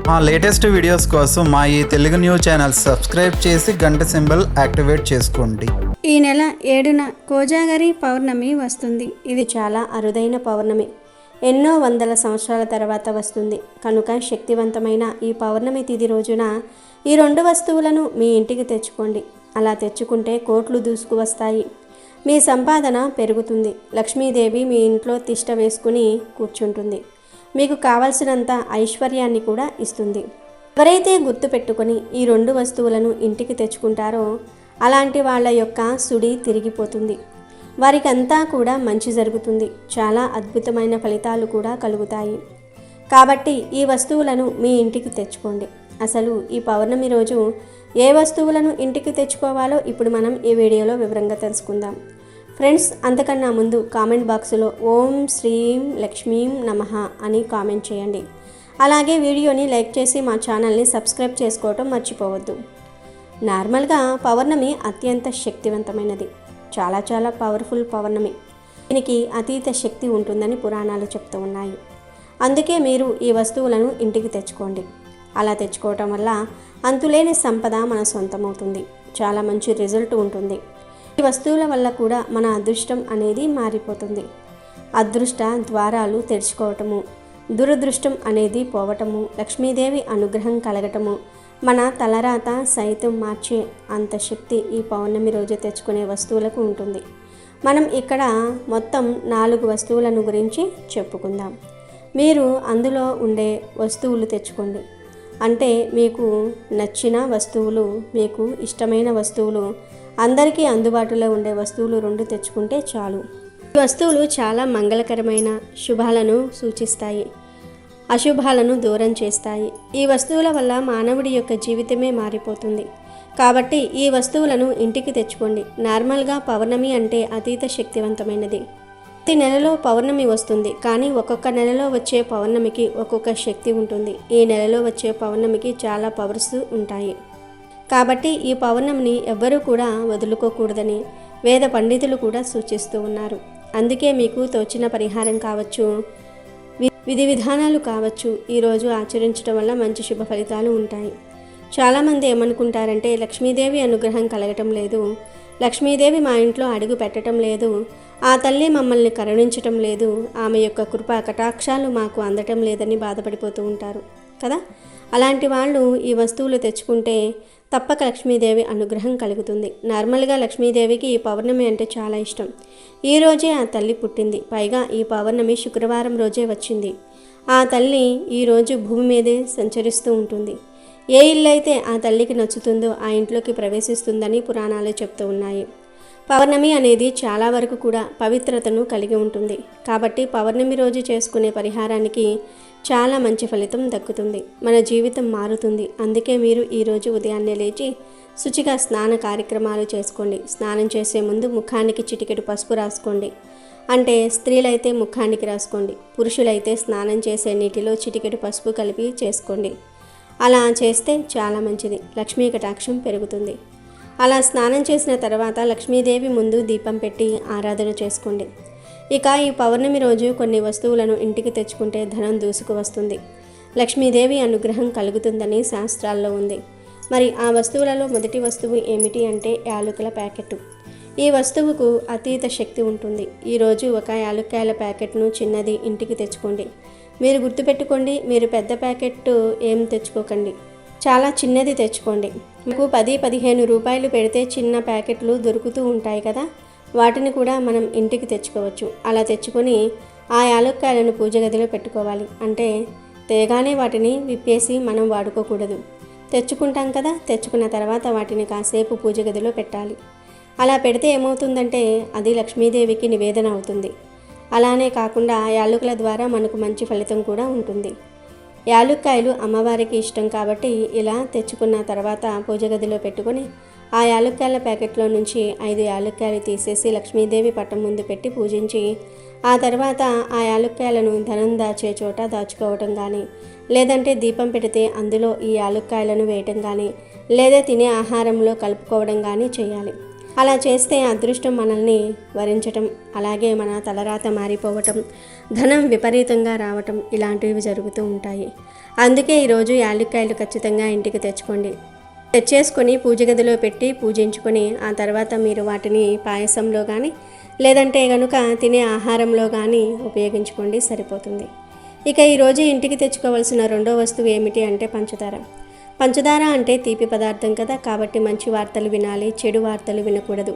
మా latest videos కోసం మా ఈ తెలుగు న్యూస్ ఛానల్ సబ్స్క్రైబ్ చేసి గంట సింబల్ యాక్టివేట్ చేసుకోండి. ఈ నెల 7న కోజాగరి పౌర్ణమి వస్తుంది. ఇది చాలా అరుదైన పౌర్ణమి. ఎన్నో వందల సంవత్సరాల తర్వాత వస్తుంది కనుక శక్తివంతమైన ఈ పౌర్ణమి తిథి రోజున ఈ 2 వస్తువులను మీ ఇంటికి తెచ్చుకోండి. అలా తెచ్చుకుంటే కోట్లు దూసుకు వస్తాయి. మీ సంపాదన పెరుగుతుంది. లక్ష్మీదేవి మీ ఇంట్లో తిష్ట వేసుకుని కూర్చుంటుంది. మీకు కావలసినంత ఐశ్వర్యాన్ని కూడా ఇస్తుంది. ఎవరైతే గుర్తుపెట్టుకొని ఈ 2 వస్తువులను ఇంటికి తెచ్చుకుంటారో అలాంటి వాళ్ళ యొక్క సుడి తిరిగిపోతుంది. వారికి అంతా కూడా మంచి జరుగుతుంది. చాలా అద్భుతమైన ఫలితాలు కూడా కలుగుతాయి. కాబట్టి ఈ వస్తువులను మీ ఇంటికి తెచ్చుకోండి. అసలు ఈ పౌర్ణమి రోజు ఏ వస్తువులను ఇంటికి తెచ్చుకోవాలో ఇప్పుడు మనం ఈ వీడియోలో వివరంగా తెలుసుకుందాం. ఫ్రెండ్స్, అంతకన్నా ముందు కామెంట్ బాక్స్లో ఓం శ్రీం లక్ష్మీం నమః అని కామెంట్ చేయండి. అలాగే వీడియోని లైక్ చేసి మా ఛానల్ని సబ్స్క్రైబ్ చేసుకోవటం మర్చిపోవద్దు. నార్మల్గా పౌర్ణమి అత్యంత శక్తివంతమైనది. చాలా పవర్ఫుల్ పౌర్ణమి. దీనికి అతీత శక్తి ఉంటుందని పురాణాలు చెప్తూ ఉన్నాయి. అందుకే మీరు ఈ వస్తువులను ఇంటికి తెచ్చుకోండి. అలా తెచ్చుకోవటం వల్ల అంతులేని సంపద మన సొంతమవుతుంది. చాలా మంచి రిజల్ట్ ఉంటుంది. ఈ వస్తువుల వల్ల కూడా మన అదృష్టం అనేది మారిపోతుంది. అదృష్ట ద్వారాలు తెరుచుకోవటము, దురదృష్టం అనేది పోవటము, లక్ష్మీదేవి అనుగ్రహం కలగటము, మన తలరాత సైతం మార్చే అంత శక్తి ఈ పౌర్ణమి రోజు తెచ్చుకునే వస్తువులకు ఉంటుంది. మనం ఇక్కడ మొత్తం 4 వస్తువులను గురించి చెప్పుకుందాం. మీరు అందులో ఉండే వస్తువులు తెచ్చుకోండి. అంటే మీకు నచ్చిన వస్తువులు, మీకు ఇష్టమైన వస్తువులు, అందరికీ అందుబాటులో ఉండే వస్తువులు 2 తెచ్చుకుంటే చాలు. ఈ వస్తువులు చాలా మంగళకరమైన శుభాలను సూచిస్తాయి, అశుభాలను దూరం చేస్తాయి. ఈ వస్తువుల వల్ల మానవుడి యొక్క జీవితమే మారిపోతుంది. కాబట్టి ఈ వస్తువులను ఇంటికి తెచ్చుకోండి. నార్మల్గా పౌర్ణమి అంటే అతీత శక్తివంతమైనది. ప్రతి నెలలో పౌర్ణమి వస్తుంది, కానీ ఒక్కొక్క నెలలో వచ్చే పౌర్ణమికి ఒక్కొక్క శక్తి ఉంటుంది. ఈ నెలలో వచ్చే పౌర్ణమికి చాలా పవర్స్ ఉంటాయి. కాబట్టి ఈ పౌర్ణమిని ఎవ్వరూ కూడా వదులుకోకూడదని వేద పండితులు కూడా సూచిస్తూ ఉన్నారు. అందుకే మీకు తోచిన పరిహారం కావచ్చు, విధి విధానాలు కావచ్చు, ఈరోజు ఆచరించడం వల్ల మంచి శుభ ఫలితాలు ఉంటాయి. చాలామంది ఏమనుకుంటారంటే లక్ష్మీదేవి అనుగ్రహం కలగటం లేదు, లక్ష్మీదేవి మా ఇంట్లో అడుగు పెట్టడం లేదు, ఆ తల్లి మమ్మల్ని కరుణించటం లేదు, ఆమె యొక్క కృపా కటాక్షాలు మాకు అందటం లేదని బాధపడిపోతూ ఉంటారు కదా. అలాంటి వాళ్ళు ఈ వస్తువులు తెచ్చుకుంటే తప్పక లక్ష్మీదేవి అనుగ్రహం కలుగుతుంది. నార్మల్గా లక్ష్మీదేవికి ఈ పౌర్ణమి అంటే చాలా ఇష్టం. ఈ రోజే ఆ తల్లి పుట్టింది. పైగా ఈ పౌర్ణమి శుక్రవారం రోజే వచ్చింది. ఆ తల్లి ఈరోజు భూమి మీదే సంచరిస్తూ ఉంటుంది. ఏ ఇల్లు అయితే ఆ తల్లికి నచ్చుతుందో ఆ ఇంట్లోకి ప్రవేశిస్తుందని పురాణాలు చెప్తూ ఉన్నాయి. పౌర్ణమి అనేది చాలా వరకు కూడా పవిత్రతను కలిగి ఉంటుంది. కాబట్టి పౌర్ణమి రోజు చేసుకునే పరిహారానికి చాలా మంచి ఫలితం దక్కుతుంది. మన జీవితం మారుతుంది. అందుకే మీరు ఈరోజు ఉదయాన్నే లేచి శుచిగా స్నాన కార్యక్రమాలు చేసుకోండి. స్నానం చేసే ముందు ముఖానికి చిటికెడు పసుపు రాసుకోండి. అంటే స్త్రీలైతే ముఖానికి రాసుకోండి, పురుషులైతే స్నానం చేసే నీటిలో చిటికెడు పసుపు కలిపి చేసుకోండి. అలా చేస్తే చాలా మంచిది. లక్ష్మీ కటాక్షం పెరుగుతుంది. అలా స్నానం చేసిన తర్వాత లక్ష్మీదేవి ముందు దీపం పెట్టి ఆరాధన చేసుకోండి. ఇక ఈ పౌర్ణమి రోజు కొన్ని వస్తువులను ఇంటికి తెచ్చుకుంటే ధనం దూసుకు వస్తుంది, లక్ష్మీదేవి అనుగ్రహం కలుగుతుందని శాస్త్రాల్లో ఉంది. మరి ఆ వస్తువులలో మొదటి వస్తువు ఏమిటి అంటే యాలకుల ప్యాకెట్. ఈ వస్తువుకు అతీత శక్తి ఉంటుంది. ఈరోజు ఒక యాలక్కాయల ప్యాకెట్ను చిన్నది ఇంటికి తెచ్చుకోండి. మీరు గుర్తుపెట్టుకోండి, మీరు పెద్ద ప్యాకెట్ ఏం తెచ్చుకోకండి, చాలా చిన్నది తెచ్చుకోండి. మీకు 10-15 రూపాయలు పెడితే చిన్న ప్యాకెట్లు దొరుకుతూ ఉంటాయి కదా, వాటిని కూడా మనం ఇంటికి తెచ్చుకోవచ్చు. అలా తెచ్చుకొని ఆ యాలక్కాయలను పూజ గదిలో పెట్టుకోవాలి. అంటే తేగానే వాటిని విప్పేసి మనం వాడుకోకూడదు. తెచ్చుకుంటాం కదా, తెచ్చుకున్న తర్వాత వాటిని కాసేపు పూజ గదిలో పెట్టాలి. అలా పెడితే ఏమవుతుందంటే అది లక్ష్మీదేవికి నివేదన అవుతుంది. అలానే కాకుండా యాలకుల ద్వారా మనకు మంచి ఫలితం కూడా ఉంటుంది. యాలక్కాయలు అమ్మవారికి ఇష్టం కాబట్టి ఇలా తెచ్చుకున్న తర్వాత పూజ గదిలో పెట్టుకొని ఆ యాలక్కాయల ప్యాకెట్లో నుంచి 5 యాలక్కాయలు తీసేసి లక్ష్మీదేవి పటం ముందు పెట్టి పూజించి ఆ తర్వాత ఆ యాలక్కాయలను ధనం దాచే చోట దాచుకోవటం కానీ, లేదంటే దీపం పెడితే అందులో ఈ యాలక్కాయలను వేయటం కానీ, లేదా తినే ఆహారంలో కలుపుకోవడం కానీ చేయాలి. అలా చేస్తే అదృష్టం మనల్ని వరించటం, అలాగే మన తలరాత మారిపోవటం, ధనం విపరీతంగా రావటం ఇలాంటివి జరుగుతూ ఉంటాయి. అందుకే ఈరోజు యాలక్కాయలు ఖచ్చితంగా ఇంటికి తెచ్చేసుకొని పూజ గదిలో పెట్టి పూజించుకొని ఆ తర్వాత మీరు వాటిని పాయసంలో కానీ లేదంటే కనుక తినే ఆహారంలో కానీ ఉపయోగించుకోండి, సరిపోతుంది. ఇక ఈరోజు ఇంటికి తెచ్చుకోవాల్సిన రెండో వస్తువు ఏమిటి అంటే పంచదార. పంచదార అంటే తీపి పదార్థం కదా, కాబట్టి మంచి వార్తలు వినాలి, చెడు వార్తలు వినకూడదు.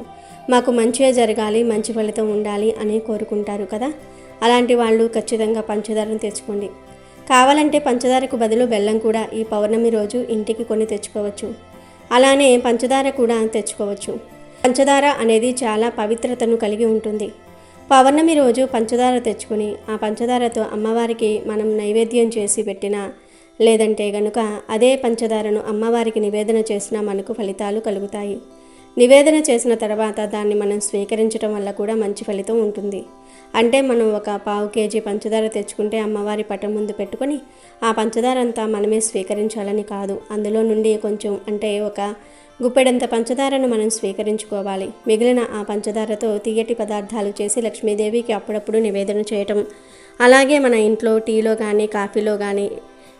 మాకు మంచిగా జరగాలి, మంచి ఫలితం ఉండాలి అని కోరుకుంటారు కదా, అలాంటి వాళ్ళు ఖచ్చితంగా పంచదారను తెచ్చుకోండి. కావాలంటే పంచదారకు బదులు బెల్లం కూడా ఈ పౌర్ణమి రోజు ఇంటికి కొని తెచ్చుకోవచ్చు. అలానే పంచదార కూడా తెచ్చుకోవచ్చు. పంచదార అనేది చాలా పవిత్రతను కలిగి ఉంటుంది. పౌర్ణమి రోజు పంచదార తెచ్చుకొని ఆ పంచదారతో అమ్మవారికి మనం నైవేద్యం చేసి పెట్టినా లేదంటే గనుక అదే పంచదారను అమ్మవారికి నివేదన చేసినా మనకు ఫలితాలు కలుగుతాయి. నివేదన చేసిన తర్వాత దాన్ని మనం స్వీకరించడం వల్ల కూడా మంచి ఫలితం ఉంటుంది. అంటే మనం ఒక 1/4 కేజీ పంచదార తెచ్చుకుంటే అమ్మవారి పటం ముందు పెట్టుకొని ఆ పంచదార అంతా మనమే స్వీకరించాలని కాదు, అందులో నుండి కొంచెం అంటే ఒక గుప్పెడంత పంచదారను మనం స్వీకరించుకోవాలి. మిగిలిన ఆ పంచదారతో తీయటి పదార్థాలు చేసి లక్ష్మీదేవికి అప్పుడప్పుడు నివేదన చేయటం, అలాగే మన ఇంట్లో టీలో కానీ కాఫీలో కానీ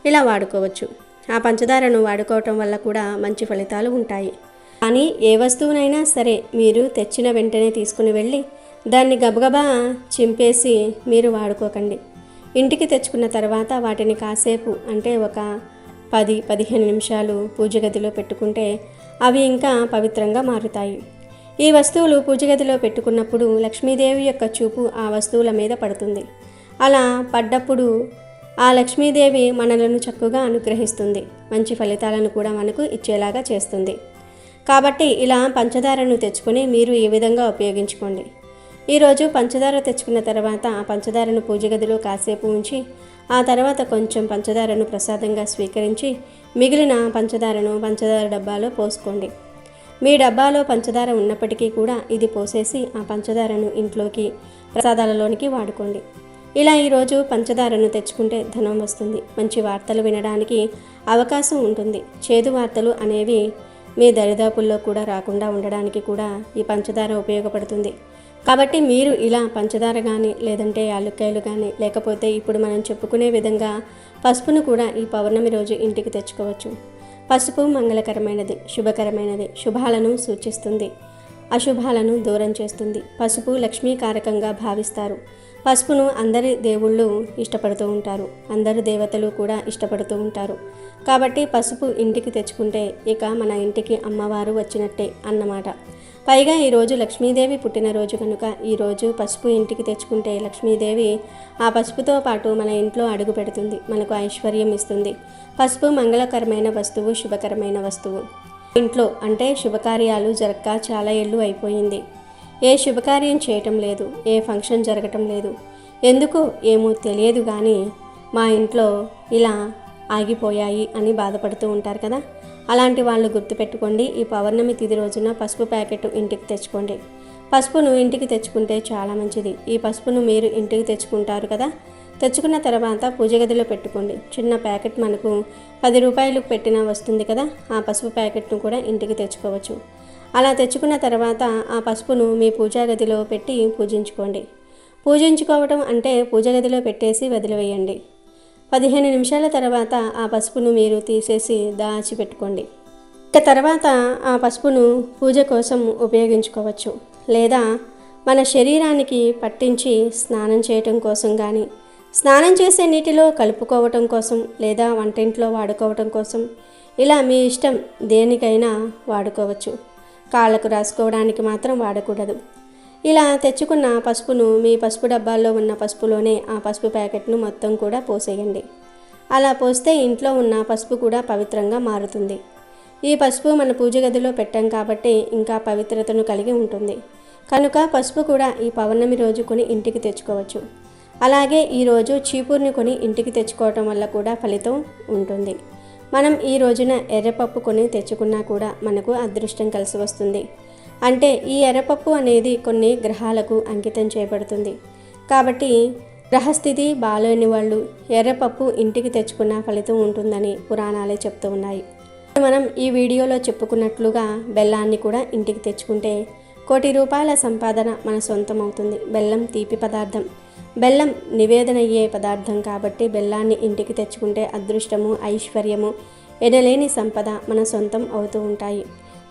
ఇలా వాడుకోవచ్చు. ఆ పంచదారను వాడుకోవటం వల్ల కూడా మంచి ఫలితాలు ఉంటాయి. కానీ ఏ వస్తువునైనా సరే మీరు తెచ్చిన వెంటనే తీసుకుని వెళ్ళి దాన్ని గబగబా చింపేసి మీరు వాడుకోకండి. ఇంటికి తెచ్చుకున్న తర్వాత వాటిని కాసేపు అంటే ఒక 10-15 నిమిషాలు పూజ గదిలో పెట్టుకుంటే అవి ఇంకా పవిత్రంగా మారుతాయి. ఈ వస్తువులు పూజ గదిలో పెట్టుకున్నప్పుడు లక్ష్మీదేవి యొక్క చూపు ఆ వస్తువుల మీద పడుతుంది. అలా పడ్డప్పుడు ఆ లక్ష్మీదేవి మనలను చక్కగా అనుగ్రహిస్తుంది, మంచి ఫలితాలను కూడా మనకు ఇచ్చేలాగా చేస్తుంది. కాబట్టి ఇలా పంచదారను తెచ్చుకొని మీరు ఈ విధంగా ఉపయోగించుకోండి. ఈరోజు పంచదార తెచ్చుకున్న తర్వాత ఆ పంచదారను పూజ గదిలో కాసేపు ఉంచి ఆ తర్వాత కొంచెం పంచదారను ప్రసాదంగా స్వీకరించి మిగిలిన పంచదారను పంచదార డబ్బాలో పోసుకోండి. మీ డబ్బాలో పంచదార ఉన్నప్పటికీ కూడా ఇది పోసేసి ఆ పంచదారను ఇంట్లోకి ప్రసాదాలలోనికి వాడుకోండి. ఇలా ఈరోజు పంచదారను తెచ్చుకుంటే ధనం వస్తుంది, మంచి వార్తలు వినడానికి అవకాశం ఉంటుంది. చేదు వార్తలు అనేవి మీ దరిదాపుల్లో కూడా రాకుండా ఉండడానికి కూడా ఈ పంచదార ఉపయోగపడుతుంది. కాబట్టి మీరు ఇలా పంచదార కానీ లేదంటే యాలక్కాయలు కానీ లేకపోతే ఇప్పుడు మనం చెప్పుకునే విధంగా పసుపును కూడా ఈ పౌర్ణమి రోజు ఇంటికి తెచ్చుకోవచ్చు. పసుపు మంగళకరమైనది, శుభకరమైనది, శుభాలను సూచిస్తుంది, అశుభాలను దూరం చేస్తుంది. పసుపు లక్ష్మీకారకంగా భావిస్తారు. పసుపును అందరి దేవుళ్ళు ఇష్టపడుతూ ఉంటారు, అందరు దేవతలు కూడా ఇష్టపడుతూ ఉంటారు. కాబట్టి పసుపు ఇంటికి తెచ్చుకుంటే ఇక మన ఇంటికి అమ్మవారు వచ్చినట్టే అన్నమాట. పైగా ఈరోజు లక్ష్మీదేవి పుట్టినరోజు కనుక ఈరోజు పసుపు ఇంటికి తెచ్చుకుంటే లక్ష్మీదేవి ఆ పసుపుతో పాటు మన ఇంట్లో అడుగు పెడుతుంది, మనకు ఐశ్వర్యం ఇస్తుంది. పసుపు మంగళకరమైన వస్తువు, శుభకరమైన వస్తువు. ఇంట్లో అంటే శుభకార్యాలు జరగక చాలా ఏళ్ళు అయిపోయింది. ఏ శుభకార్యం చేయటం లేదు, ఏ ఫంక్షన్ జరగటం లేదు, ఎందుకో ఏమో తెలియదు కానీ మా ఇంట్లో ఇలా ఆగిపోయాయి అని బాధపడుతూ ఉంటారు కదా. అలాంటి వాళ్ళు గుర్తుపెట్టుకోండి, ఈ పౌర్ణమి తిథి రోజున పసుపు ప్యాకెట్ ఇంటికి తెచ్చుకోండి. పసుపును ఇంటికి తెచ్చుకుంటే చాలా మంచిది. ఈ పసుపును మీరు ఇంటికి తెచ్చుకుంటారు కదా, తెచ్చుకున్న తర్వాత పూజ గదిలో పెట్టుకోండి. చిన్న ప్యాకెట్ మనకు 10 రూపాయలు పెట్టినా వస్తుంది కదా, ఆ పసుపు ప్యాకెట్ను కూడా ఇంటికి తెచ్చుకోవచ్చు. అలా తెచ్చుకున్న తర్వాత ఆ పసుపును మీ పూజా గదిలో పెట్టి పూజించుకోండి. పూజించుకోవటం అంటే పూజ గదిలో పెట్టేసి వదిలివేయండి. 15 నిమిషాల తర్వాత ఆ పసుపును మీరు తీసేసి దాచిపెట్టుకోండి. ఇక తర్వాత ఆ పసుపును పూజ కోసం ఉపయోగించుకోవచ్చు, లేదా మన శరీరానికి పట్టించి స్నానం చేయటం కోసం కానీ, స్నానం చేసే నీటిలో కలుపుకోవటం కోసం, లేదా వంటింట్లో వాడుకోవటం కోసం, ఇలా మీ ఇష్టం దేనికైనా వాడుకోవచ్చు. కాళ్ళకు రాసుకోవడానికి మాత్రం వాడకూడదు. ఇలా తెచ్చుకున్న పసుపును మీ పసుపు డబ్బాల్లో ఉన్న పసుపులోనే ఆ పసుపు ప్యాకెట్ను మొత్తం కూడా పోసేయండి. అలా పోస్తే ఇంట్లో ఉన్న పసుపు కూడా పవిత్రంగా మారుతుంది. ఈ పసుపు మన పూజ గదిలో పెట్టాం కాబట్టి ఇంకా పవిత్రతను కలిగి ఉంటుంది. కనుక పసుపు కూడా ఈ పౌర్ణమి రోజు కొని ఇంటికి తెచ్చుకోవచ్చు. అలాగే ఈరోజు చీపుర్ని కొని ఇంటికి తెచ్చుకోవటం వల్ల కూడా ఫలితం ఉంటుంది. మనం ఈ రోజున ఎర్రపప్పు కొని తెచ్చుకున్నా కూడా మనకు అదృష్టం కలిసి వస్తుంది. అంటే ఈ ఎర్రపప్పు అనేది కొన్ని గ్రహాలకు అంకితం చేయబడుతుంది. కాబట్టి గ్రహస్థితి బాలేని వాళ్ళు ఎర్రపప్పు ఇంటికి తెచ్చుకున్న ఫలితం ఉంటుందని పురాణాలే చెప్తూ ఉన్నాయి. మనం ఈ వీడియోలో చెప్పుకున్నట్లుగా బెల్లాన్ని కూడా ఇంటికి తెచ్చుకుంటే కోటి రూపాయల సంపాదన మన సొంతం అవుతుంది. బెల్లం తీపి పదార్థం. బెల్లం నివేదన అయ్యే పదార్థం కాబట్టి బెల్లాన్ని ఇంటికి తెచ్చుకుంటే అదృష్టము, ఐశ్వర్యము, ఎనలేని సంపద మన సొంతం అవుతూ ఉంటాయి.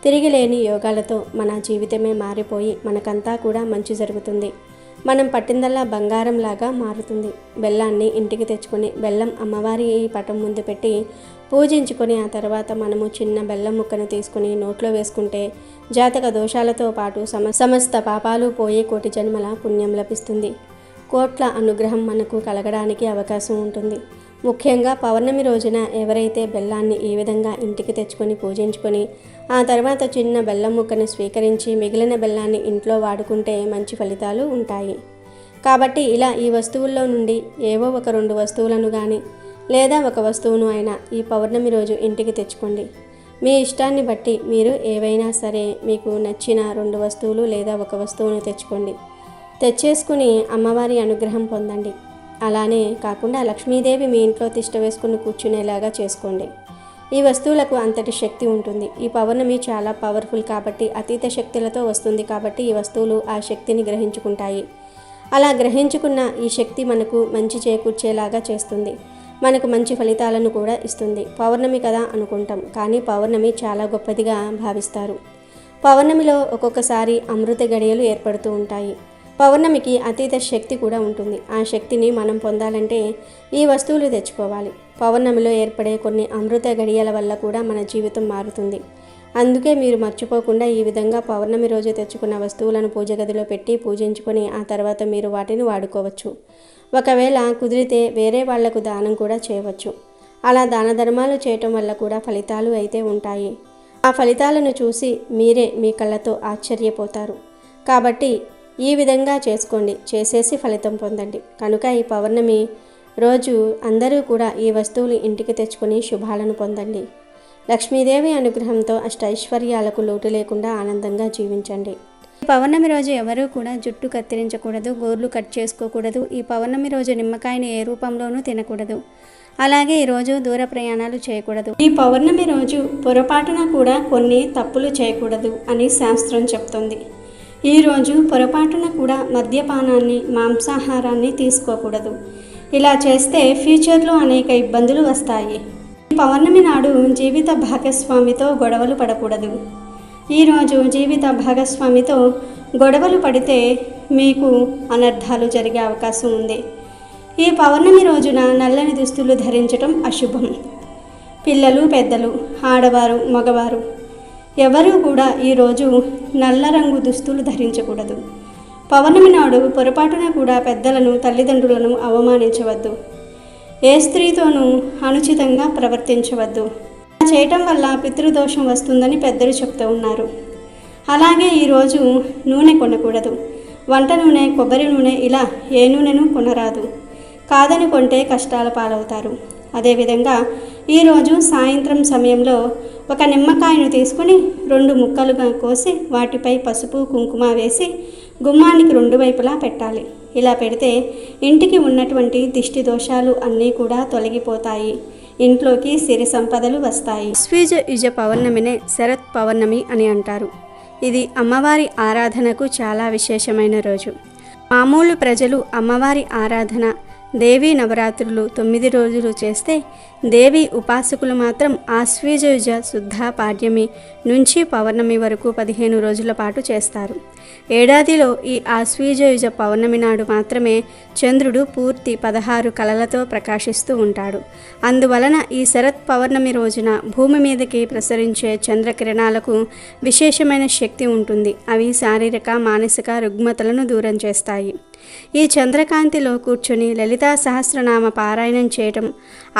తిరిగిలేని యోగాలతో మన జీవితమే మారిపోయి మనకంతా కూడా మంచి జరుగుతుంది. మనం పట్టిందల్లా బంగారంలాగా మారుతుంది. బెల్లాన్ని ఇంటికి తెచ్చుకొని బెల్లం అమ్మవారి పటం ముందు పెట్టి పూజించుకొని ఆ తర్వాత మనము చిన్న బెల్లం ముక్కను తీసుకుని నోట్లో వేసుకుంటే జాతక దోషాలతో పాటు సమస్త పాపాలు పోయి కోటి జన్మల పుణ్యం లభిస్తుంది. కోట్ల అనుగ్రహం మనకు కలగడానికి అవకాశం ఉంటుంది. ముఖ్యంగా పౌర్ణమి రోజున ఎవరైతే బెల్లాన్ని ఈ విధంగా ఇంటికి తెచ్చుకొని పూజించుకొని ఆ తర్వాత చిన్న బెల్లం ముక్కను స్వీకరించి మిగిలిన బెల్లాన్ని ఇంట్లో వాడుకుంటే మంచి ఫలితాలు ఉంటాయి. కాబట్టి ఇలా ఈ వస్తువుల్లో నుండి ఏవో ఒక 2 వస్తువులను కానీ లేదా ఒక వస్తువును అయినా ఈ పౌర్ణమి రోజు ఇంటికి తెచ్చుకోండి. మీ ఇష్టాన్ని బట్టి మీరు ఏవైనా సరే మీకు నచ్చిన 2 వస్తువులు లేదా ఒక వస్తువును తెచ్చుకోండి. తెచ్చేసుకుని అమ్మవారి అనుగ్రహం పొందండి. అలానే కాకుండా లక్ష్మీదేవి మీ ఇంట్లో తిష్ట వేసుకుని కూర్చునేలాగా చేసుకోండి. ఈ వస్తువులకు అంతటి శక్తి ఉంటుంది. ఈ పౌర్ణమి చాలా పవర్ఫుల్ కాబట్టి అతీత శక్తులతో వస్తుంది కాబట్టి ఈ వస్తువులు ఆ శక్తిని గ్రహించుకుంటాయి. అలా గ్రహించుకున్న ఈ శక్తి మనకు మంచి చేకూర్చేలాగా చేస్తుంది. మనకు మంచి ఫలితాలను కూడా ఇస్తుంది. పౌర్ణమి కదా అనుకుంటాం, కానీ పౌర్ణమి చాలా గొప్పదిగా భావిస్తారు. పౌర్ణమిలో ఒక్కొక్కసారి అమృత గడియలు ఏర్పడుతూ ఉంటాయి. పౌర్ణమికి అతీత శక్తి కూడా ఉంటుంది. ఆ శక్తిని మనం పొందాలంటే ఈ వస్తువులు తెచ్చుకోవాలి. పౌర్ణమిలో ఏర్పడే కొన్ని అమృత గడియల వల్ల కూడా మన జీవితం మారుతుంది. అందుకే మీరు మర్చిపోకుండా ఈ విధంగా పౌర్ణమి రోజు తెచ్చుకున్న వస్తువులను పూజ గదిలో పెట్టి పూజించుకొని ఆ తర్వాత మీరు వాటిని వాడుకోవచ్చు. ఒకవేళ కుదిరితే వేరే వాళ్లకు దానం కూడా చేయవచ్చు. అలా దాన ధర్మాలు చేయటం వల్ల కూడా ఫలితాలు అయితే ఉంటాయి. ఆ ఫలితాలను చూసి మీరే మీ కళ్ళతో ఆశ్చర్యపోతారు. కాబట్టి ఈ విధంగా చేసుకోండి, చేసేసి ఫలితం పొందండి. కనుక ఈ పౌర్ణమి రోజు అందరూ కూడా ఈ వస్తువులు ఇంటికి తెచ్చుకొని శుభాలను పొందండి. లక్ష్మీదేవి అనుగ్రహంతో అష్టైశ్వర్యాలకు లోటు లేకుండా ఆనందంగా జీవించండి. ఈ పౌర్ణమి రోజు ఎవరూ కూడా జుట్టు కత్తిరించకూడదు, గోర్లు కట్ చేసుకోకూడదు. ఈ పౌర్ణమి రోజు నిమ్మకాయని ఏ రూపంలోనూ తినకూడదు. అలాగే ఈరోజు దూర ప్రయాణాలు చేయకూడదు. ఈ పౌర్ణమి రోజు పొరపాటున కూడా కొన్ని తప్పులు చేయకూడదు అని శాస్త్రం చెప్తుంది. ఈరోజు పొరపాటున కూడా మద్యపానాన్ని, మాంసాహారాన్ని తీసుకోకూడదు. ఇలా చేస్తే ఫ్యూచర్లో అనేక ఇబ్బందులు వస్తాయి. ఈ పౌర్ణమి నాడు జీవిత భాగస్వామితో గొడవలు పడకూడదు. ఈరోజు జీవిత భాగస్వామితో గొడవలు పడితే మీకు అనర్థాలు జరిగే అవకాశం ఉంది. ఈ పౌర్ణమి రోజున నల్లని దుస్తులు ధరించటం అశుభం. పిల్లలు, పెద్దలు, ఆడవారు, మగవారు ఎవరూ కూడా ఈరోజు నల్ల రంగు దుస్తులు ధరించకూడదు. పౌర్ణమి నాడు పొరపాటున కూడా పెద్దలను, తల్లిదండ్రులను అవమానించవద్దు. ఏ స్త్రీతోనూ అనుచితంగా ప్రవర్తించవద్దు. చేయటం వల్ల పితృదోషం వస్తుందని పెద్దలు చెప్తూ ఉన్నారు. అలాగే ఈరోజు నూనె కొనకూడదు. వంట నూనె, కొబ్బరి నూనె ఇలా ఏ నూనెను కొనరాదు. కాదని కొంటే కష్టాల పాలవుతారు. అదేవిధంగా ఈరోజు సాయంత్రం సమయంలో ఒక నిమ్మకాయను తీసుకుని 2 ముక్కలుగా కోసి వాటిపై పసుపు, కుంకుమ వేసి గుమ్మానికి 2 వైపులా పెట్టాలి. ఇలా పెడితే ఇంటికి ఉన్నటువంటి దిష్టి దోషాలు అన్నీ కూడా తొలగిపోతాయి. ఇంట్లోకి సిరి సంపదలు వస్తాయి. యుజ పౌర్ణమినే శరత్ పౌర్ణమి అని అంటారు. ఇది అమ్మవారి ఆరాధనకు చాలా విశేషమైన రోజు. మామూలు ప్రజలు అమ్మవారి ఆరాధన, దేవీ నవరాత్రులు 9 రోజులు చేస్తే దేవి ఉపాసకులు మాత్రం ఆశ్వీజయుజ శుద్ధ పాడ్యమి నుంచి పౌర్ణమి వరకు 15 రోజుల పాటు చేస్తారు. ఏడాదిలో ఈ ఆశ్వీజయుజ పౌర్ణమి నాడు మాత్రమే చంద్రుడు పూర్తి 16 కళలతో ప్రకాశిస్తూ ఉంటాడు. అందువలన ఈ శరత్ పౌర్ణమి రోజున భూమి మీదకి ప్రసరించే చంద్రకిరణాలకు విశేషమైన శక్తి ఉంటుంది. అవి శారీరక, మానసిక రుగ్మతలను దూరం చేస్తాయి. ఈ చంద్రకాంతిలో కూర్చొని లలితా సహస్రనామ పారాయణం చేయటం,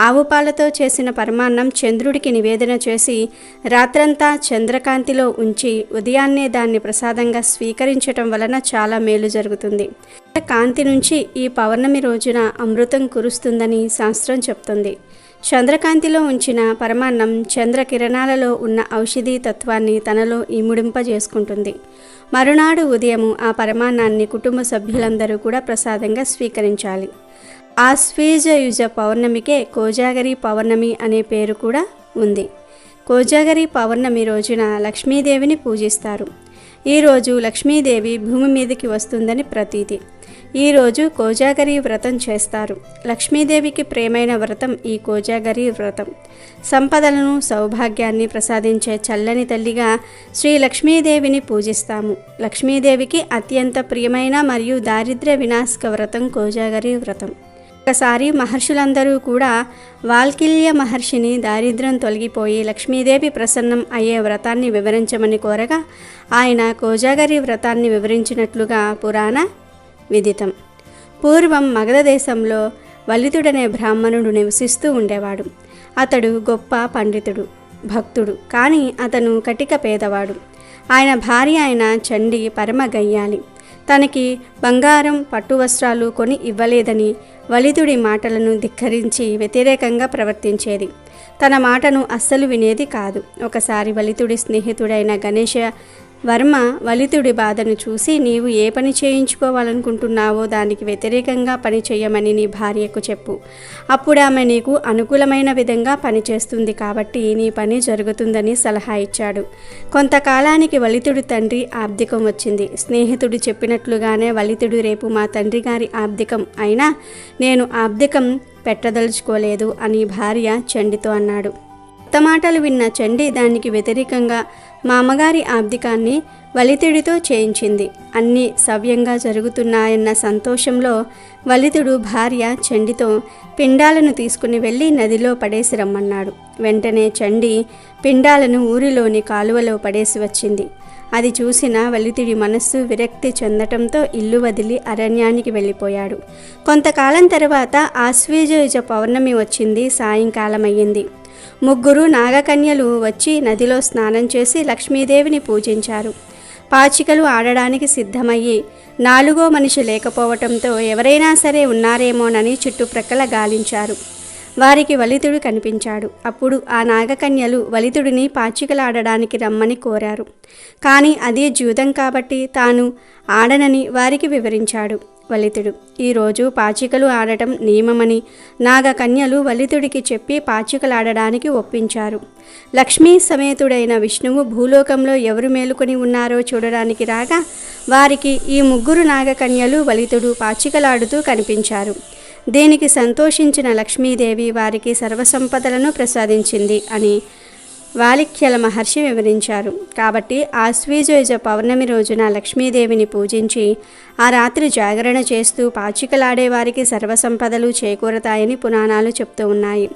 ఆవు పాలతో చేసిన పరమాన్నం చంద్రుడికి నివేదన చేసి రాత్రంతా చంద్రకాంతిలో ఉంచి ఉదయాన్నే దాన్ని ప్రసాదంగా స్వీకరించటం వలన చాలా మేలు జరుగుతుంది. కాంతి నుంచి ఈ పౌర్ణమి రోజున అమృతం కురుస్తుందని శాస్త్రం చెప్తుంది. చంద్రకాంతిలో ఉంచిన పరమాన్నం చంద్రకిరణాలలో ఉన్న ఔషధీ తత్వాన్ని తనలో ఇముడింపజేసుకుంటుంది. మరునాడు ఉదయము ఆ పరమాన్నాన్ని కుటుంబ సభ్యులందరూ కూడా ప్రసాదంగా స్వీకరించాలి. ఆశ్వీజయుజ పౌర్ణమికే కోజాగరి పౌర్ణమి అనే పేరు కూడా ఉంది. కోజాగరి పౌర్ణమి రోజున లక్ష్మీదేవిని పూజిస్తారు. ఈరోజు లక్ష్మీదేవి భూమి మీదకి వస్తుందని ప్రతీతి. ఈరోజు కోజాగరి వ్రతం చేస్తారు. లక్ష్మీదేవికి ప్రేమైన వ్రతం ఈ కోజాగరి వ్రతం. సంపదలను, సౌభాగ్యాన్ని ప్రసాదించే చల్లని తల్లిగా శ్రీ లక్ష్మీదేవిని పూజిస్తాము. లక్ష్మీదేవికి అత్యంత ప్రియమైన మరియు దారిద్ర్య వినాశక వ్రతం కోజాగరి వ్రతం. ఒకసారి మహర్షులందరూ కూడా వాల్కీల్య మహర్షిని దారిద్ర్యం తొలగిపోయి లక్ష్మీదేవి ప్రసన్నం అయ్యే వ్రతాన్ని వివరించమని కోరగా ఆయన కోజాగరి వ్రతాన్ని వివరించినట్లుగా పురాణ విదితం. పూర్వం మగధ దేశంలో వలితుడనే బ్రాహ్మణుడు నివసిస్తూ ఉండేవాడు. అతడు గొప్ప పండితుడు, భక్తుడు, కానీ అతను కటిక పేదవాడు. ఆయన భార్య అయిన చండి పరమ గయ్యాలి. తనకి బంగారం, పట్టు వస్త్రాలు కొని ఇవ్వలేదని వలితుడి మాటలను ధిక్కరించి వ్యతిరేకంగా ప్రవర్తించేది. తన మాటను అస్సలు వినేది కాదు. ఒకసారి వలితుడి స్నేహితుడైన గణేశ వర్మ వలితుడి బాధను చూసి, నీవు ఏ పని చేయించుకోవాలనుకుంటున్నావో దానికి వ్యతిరేకంగా పని చేయమని నీ భార్యకు చెప్పు. అప్పుడు ఆమె నీకు అనుకూలమైన విధంగా పనిచేస్తుంది కాబట్టి నీ పని జరుగుతుందని సలహా ఇచ్చాడు. కొంతకాలానికి వలితుడి తండ్రి ఆబ్దికం వచ్చింది. స్నేహితుడు చెప్పినట్లుగానే వలితుడు, రేపు మా తండ్రి గారి ఆబ్దికం అయినా నేను ఆబ్దికం పెట్టదలుచుకోలేదు అని భార్య చండితో అన్నాడు. కొత్త మాటలు విన్న చండి దానికి వ్యతిరేకంగా మా అమ్మగారి ఆబ్దికాన్ని వలితుడితో చేయించింది. అన్నీ సవ్యంగా జరుగుతున్నాయన్న సంతోషంలో వలితుడు భార్య చండితో పిండాలను తీసుకుని వెళ్ళి నదిలో పడేసి రమ్మన్నాడు. వెంటనే చండి పిండాలను ఊరిలోని కాలువలో పడేసి వచ్చింది. అది చూసిన వలితుడి మనస్సు విరక్తి చెందటంతో ఇల్లు వదిలి అరణ్యానికి వెళ్ళిపోయాడు. కొంతకాలం తర్వాత ఆశ్వీజ పౌర్ణమి వచ్చింది. సాయంకాలం అయ్యింది. ముగ్గురు నాగకన్యలు వచ్చి నదిలో స్నానం చేసి లక్ష్మీదేవిని పూజించారు. పాచికలు ఆడడానికి సిద్ధమయ్యి నాలుగో మనిషి లేకపోవటంతో ఎవరైనా సరే ఉన్నారేమోనని చుట్టుప్రక్కల గాలించారు. వారికి వలితుడు కనిపించాడు. అప్పుడు ఆ నాగకన్యలు వలితుడిని పాచికలాడడానికి రమ్మని కోరారు. కానీ అది జూదం కాబట్టి తాను ఆడనని వారికి వివరించాడు వలితుడు. ఈరోజు పాచికలు ఆడటం నియమమని నాగకన్యలు వలితుడికి చెప్పి పాచికలాడడానికి ఒప్పించారు. లక్ష్మీ సమేతుడైన విష్ణువు భూలోకంలో ఎవరు మేలుకొని ఉన్నారో చూడడానికి రాగా వారికి ఈ ముగ్గురు నాగకన్యలు వలితుడు పాచికలాడుతూ కనిపించారు. దీనికి సంతోషించిన లక్ష్మీదేవి వారికి సర్వసంపదలను ప్రసాదించింది అని వాలిఖ్యల మహర్షి వివరించారు. కాబట్టి ఆశ్వీజ పౌర్ణమి రోజున లక్ష్మీదేవిని పూజించి ఆ రాత్రి జాగరణ చేస్తూ పాచికలాడే వారికి సర్వసంపదలు చేకూరతాయని పురాణాలు చెప్తూ ఉన్నాయి.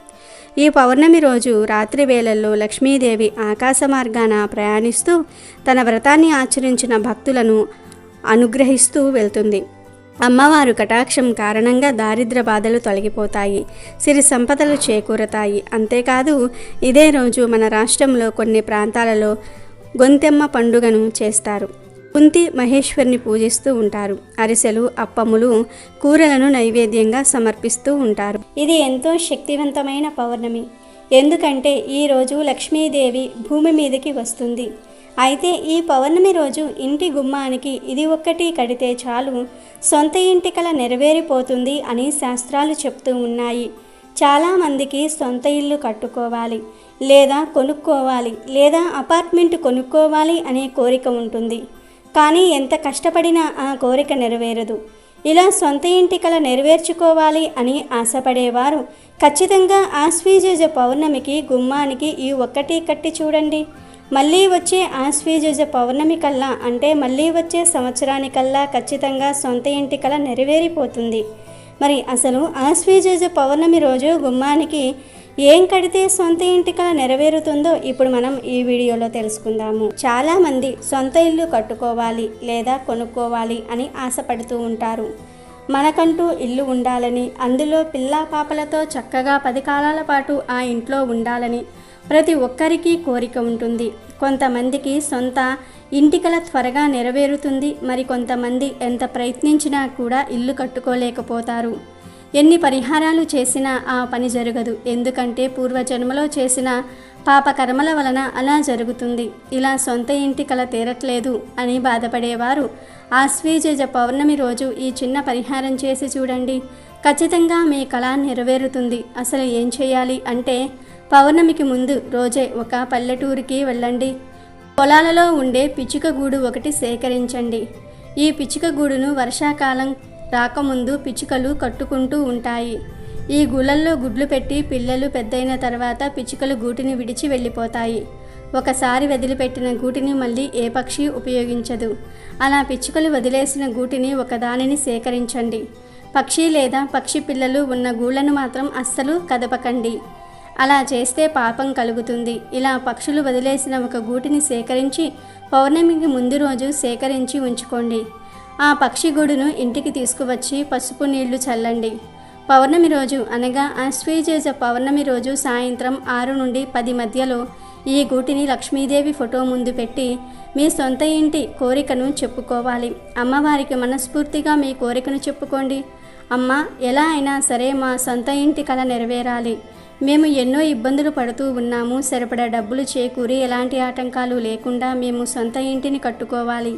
ఈ పౌర్ణమి రోజు రాత్రి వేళల్లో లక్ష్మీదేవి ఆకాశ మార్గాన ప్రయాణిస్తూ తన వ్రతాన్ని ఆచరించిన భక్తులను అనుగ్రహిస్తూ వెళ్తుంది. అమ్మవారు కటాక్షం కారణంగా దారిద్ర బాధలు తొలగిపోతాయి, సిరి సంపదలు చేకూరతాయి. అంతేకాదు ఇదే రోజు మన రాష్ట్రంలో కొన్ని ప్రాంతాలలో గొంతెమ్మ పండుగను చేస్తారు. కుంతి మహేశ్వరిని పూజిస్తూ ఉంటారు. అరిసెలు, అప్పములు, కూరలను నైవేద్యంగా సమర్పిస్తూ ఉంటారు. ఇది ఎంతో శక్తివంతమైన పౌర్ణమి. ఎందుకంటే ఈరోజు లక్ష్మీదేవి భూమి మీదకి వస్తుంది. అయితే ఈ పౌర్ణమి రోజు ఇంటి గుమ్మానికి ఇది ఒక్కటి కడితే చాలు, సొంత ఇంటి కల నెరవేరిపోతుంది అని శాస్త్రాలు చెప్తూ ఉన్నాయి. చాలామందికి సొంత ఇల్లు కట్టుకోవాలి, లేదా కొనుక్కోవాలి, లేదా అపార్ట్మెంట్ కొనుక్కోవాలి అనే కోరిక ఉంటుంది. కానీ ఎంత కష్టపడినా ఆ కోరిక నెరవేరదు. ఇలా సొంత ఇంటి కల నెరవేర్చుకోవాలి అని ఆశపడేవారు ఖచ్చితంగా ఆశ్వీజ పౌర్ణమికి గుమ్మానికి ఈ ఒక్కటి కట్టి చూడండి. మళ్ళీ వచ్చే ఆశ్వీజ పౌర్ణమి కల్లా, అంటే మళ్ళీ వచ్చే సంవత్సరానికల్లా ఖచ్చితంగా సొంత ఇంటి కల నెరవేరిపోతుంది. మరి అసలు ఆశ్వీజ పౌర్ణమి రోజు గుమ్మానికి ఏం కడితే సొంత ఇంటి కల నెరవేరుతుందో ఇప్పుడు మనం ఈ వీడియోలో తెలుసుకుందాము. చాలామంది సొంత ఇల్లు కట్టుకోవాలి లేదా కొనుక్కోవాలి అని ఆశపడుతూ ఉంటారు. మనకంటూ ఇల్లు ఉండాలని, అందులో పిల్లా పాపలతో చక్కగా 10 కాలాల పాటు ఆ ఇంట్లో ఉండాలని ప్రతి ఒక్కరికి కోరిక ఉంటుంది. కొంతమందికి సొంత ఇంటికల త్వరగా నెరవేరుతుంది. మరి కొంతమంది ఎంత ప్రయత్నించినా కూడా ఇల్లు కట్టుకోలేకపోతారు. ఎన్ని పరిహారాలు చేసినా ఆ పని జరగదు. ఎందుకంటే పూర్వజన్మలో చేసిన పాపకర్మల వలన అలా జరుగుతుంది. ఇలా సొంత ఇంటి కల తీరట్లేదు అని బాధపడేవారు ఆశ్వీజ పౌర్ణమి రోజు ఈ చిన్న పరిహారం చేసి చూడండి. ఖచ్చితంగా మీ కళ నెరవేరుతుంది. అసలు ఏం చేయాలి అంటే, పౌర్ణమికి ముందు రోజే ఒక పల్లెటూరికి వెళ్ళండి. పొలాలలో ఉండే పిచ్చుక గూడు ఒకటి సేకరించండి. ఈ పిచ్చుక గూడును వర్షాకాలం రాకముందు పిచ్చుకలు కట్టుకుంటూ ఉంటాయి. ఈ గూళ్ళల్లో గుడ్లు పెట్టి పిల్లలు పెద్దయిన తర్వాత పిచ్చుకలు గూటిని విడిచి వెళ్ళిపోతాయి. ఒకసారి వదిలిపెట్టిన గూటిని మళ్ళీ ఏ పక్షి ఉపయోగించదు. అలా పిచ్చుకలు వదిలేసిన గూటిని ఒకదానిని సేకరించండి. పక్షి లేదా పక్షి పిల్లలు ఉన్న గూళ్ళను మాత్రం అస్సలు కదపకండి. అలా చేస్తే పాపం కలుగుతుంది. ఇలా పక్షులు వదిలేసిన ఒక గూటిని సేకరించి పౌర్ణమికి ముందు రోజు సేకరించి ఉంచుకోండి. ఆ పక్షి గూడును ఇంటికి తీసుకువచ్చి పసుపు నీళ్లు చల్లండి. పౌర్ణమి రోజు అనగా ఆశ్వయుజ పౌర్ణమి రోజు సాయంత్రం 6 నుండి 10 మధ్యలో ఈ గూటిని లక్ష్మీదేవి ఫోటో ముందు పెట్టి మీ సొంత ఇంటి కోరికను చెప్పుకోవాలి. అమ్మవారికి మనస్ఫూర్తిగా మీ కోరికను చెప్పుకోండి. అమ్మ, ఎలా అయినా సరే మా సొంత ఇంటి కల నెరవేరాలి. మేము ఎన్నో ఇబ్బందులు పడుతూ ఉన్నాము. సరిపడా డబ్బులు చేకూరి ఎలాంటి ఆటంకాలు లేకుండా మేము సొంత ఇంటిని కట్టుకోవాలి,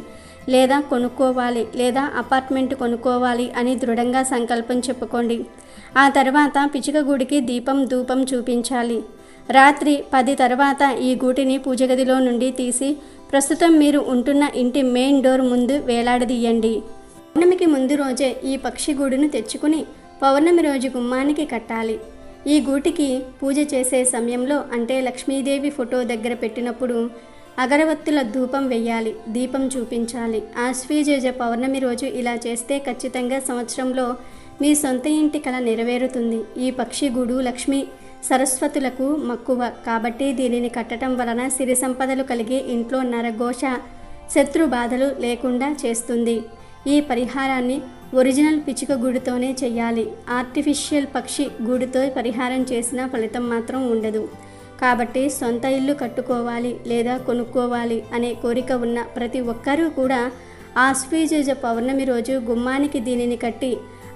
లేదా కొనుక్కోవాలి, లేదా అపార్ట్మెంట్ కొనుక్కోవాలి అని దృఢంగా సంకల్పం చెప్పుకోండి. ఆ తర్వాత పిచ్చుక గూడికి దీపం ధూపం చూపించాలి. రాత్రి 10 తర్వాత ఈ గూటిని పూజ గదిలో నుండి తీసి ప్రస్తుతం మీరు ఉంటున్న ఇంటి మెయిన్ డోర్ ముందు వేలాడదీయండి. పౌర్ణమికి ముందు రోజే ఈ పక్షి గూడును తెచ్చుకుని పౌర్ణమి రోజు గుమ్మానికి కట్టాలి. ఈ గూటికి పూజ చేసే సమయంలో అంటే లక్ష్మీదేవి ఫోటో దగ్గర పెట్టినప్పుడు అగరవత్తుల ధూపం వెయ్యాలి, దీపం చూపించాలి. ఆశ్వయుజ పౌర్ణమి రోజు ఇలా చేస్తే ఖచ్చితంగా సంవత్సరంలో మీ సొంత ఇంటి కల నెరవేరుతుంది. ఈ పక్షి గూడు లక్ష్మీ సరస్వతులకు మక్కువ కాబట్టి దీనిని కట్టడం వలన సిరి సంపదలు కలిగి ఇంట్లో నరఘోష శత్రు బాధలు లేకుండా చేస్తుంది. ఈ పరిహారాన్ని ఒరిజినల్ పిచ్చుక గూడుతోనే చెయ్యాలి. ఆర్టిఫిషియల్ పక్షి గూడుతో పరిహారం చేసిన ఫలితం మాత్రం ఉండదు. కాబట్టి సొంత ఇల్లు కట్టుకోవాలి లేదా కొనుక్కోవాలి అనే కోరిక ఉన్న ప్రతి ఒక్కరూ కూడా ఆశ్వయుజ పౌర్ణమి రోజు గుమ్మానికి దీనిని కట్టి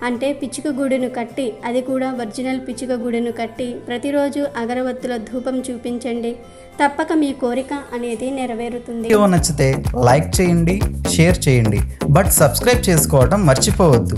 అంటే పిచ్చుక గూడును కట్టి, అది కూడా ఒరిజినల్ పిచ్చుక గూడును కట్టి ప్రతిరోజు అగరవత్తుల ధూపం చూపించండి. తప్పక మీ కోరిక అనేది నెరవేరుతుంది. వీడియో నచ్చితే లైక్ చేయండి, షేర్ చేయండి, బట్ సబ్స్క్రైబ్ చేసుకోవడం మర్చిపోవద్దు.